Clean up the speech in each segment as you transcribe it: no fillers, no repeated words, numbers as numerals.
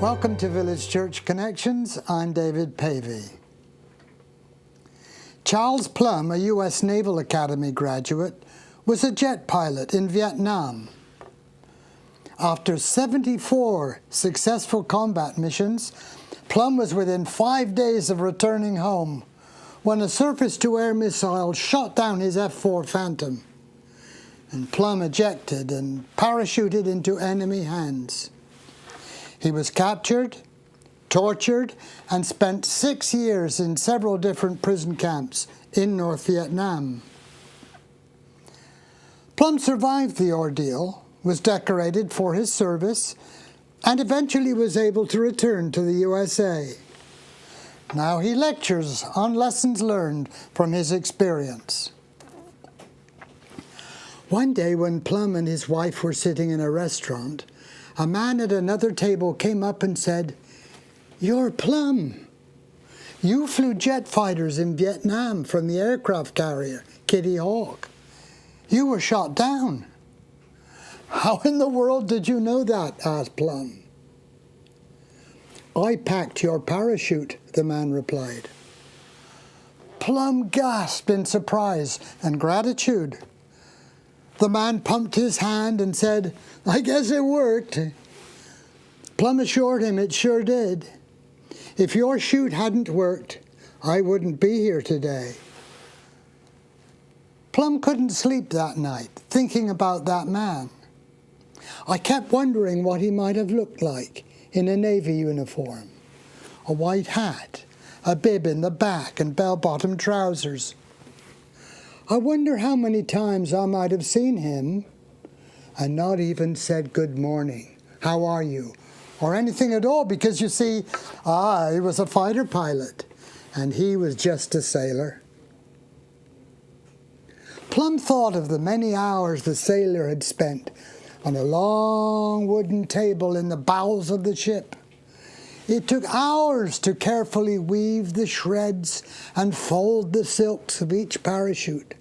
Welcome to Village Church Connections. I'm David Pavey. Charles Plum, a U.S. Naval Academy graduate, was a jet pilot in Vietnam. After 74 successful combat missions, Plum was within 5 days of returning home when a surface-to-air missile shot down his F-4 Phantom, and Plum ejected and parachuted into enemy hands. He was captured, tortured, and spent 6 years in several different prison camps in North Vietnam. Plum survived the ordeal, was decorated for his service, and eventually was able to return to the USA. Now he lectures on lessons learned from his experience. One day when Plum and his wife were sitting in a restaurant, a man at another table came up and said, "You're Plum. You flew jet fighters in Vietnam from the aircraft carrier, Kitty Hawk. You were shot down." "How in the world did you know that?" asked Plum. "I packed your parachute," the man replied. Plum gasped in surprise and gratitude. The man pumped his hand and said, "I guess it worked." Plum assured him it sure did. "If your chute hadn't worked, I wouldn't be here today." Plum couldn't sleep that night, thinking about that man. "I kept wondering what he might have looked like in a Navy uniform. A white hat, a bib in the back, and bell-bottom trousers. I wonder how many times I might have seen him and not even said good morning, how are you, or anything at all, because you see, I was a fighter pilot and he was just a sailor." Plum thought of the many hours the sailor had spent on a long wooden table in the bowels of the ship. It took hours to carefully weave the shreds and fold the silks of each parachute,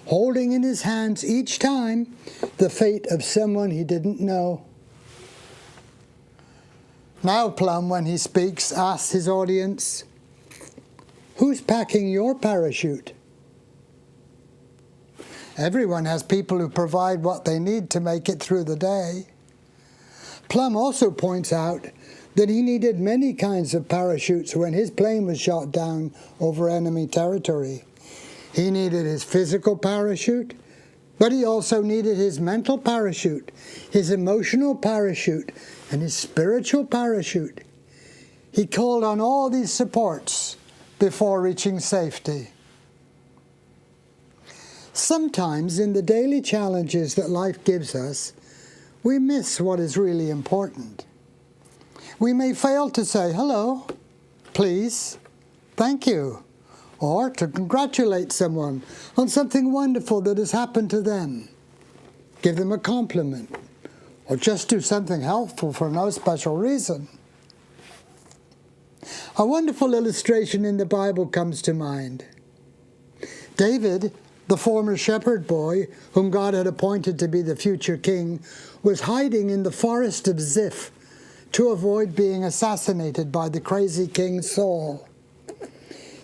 holding in his hands each time the fate of someone he didn't know. Now Plum, when he speaks, asks his audience, "Who's packing your parachute?" Everyone has people who provide what they need to make it through the day. Plum also points out that he needed many kinds of parachutes when his plane was shot down over enemy territory. He needed his physical parachute, but he also needed his mental parachute, his emotional parachute, and his spiritual parachute. He called on all these supports before reaching safety. Sometimes in the daily challenges that life gives us, we miss what is really important. We may fail to say hello, please, thank you, or to congratulate someone on something wonderful that has happened to them, give them a compliment, or just do something helpful for no special reason. A wonderful illustration in the Bible comes to mind. David, the former shepherd boy whom God had appointed to be the future king, was hiding in the forest of Ziph to avoid being assassinated by the crazy King Saul.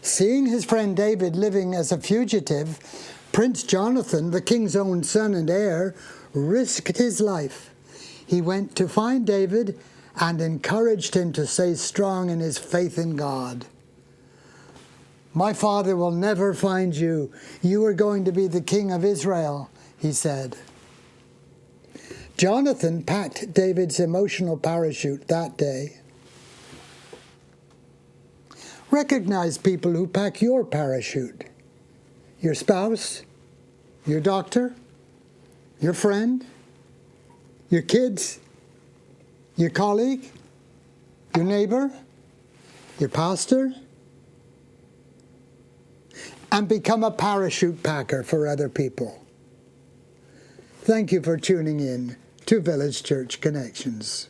Seeing his friend David living as a fugitive, Prince Jonathan, the king's own son and heir, risked his life. He went to find David and encouraged him to stay strong in his faith in God. "My father will never find you. You are going to be the king of Israel," he said. Jonathan packed David's emotional parachute that day. Recognize people who pack your parachute. Your spouse, your doctor, your friend, your kids, your colleague, your neighbor, your pastor, and become a parachute packer for other people. Thank you for tuning in to Village Church Connections.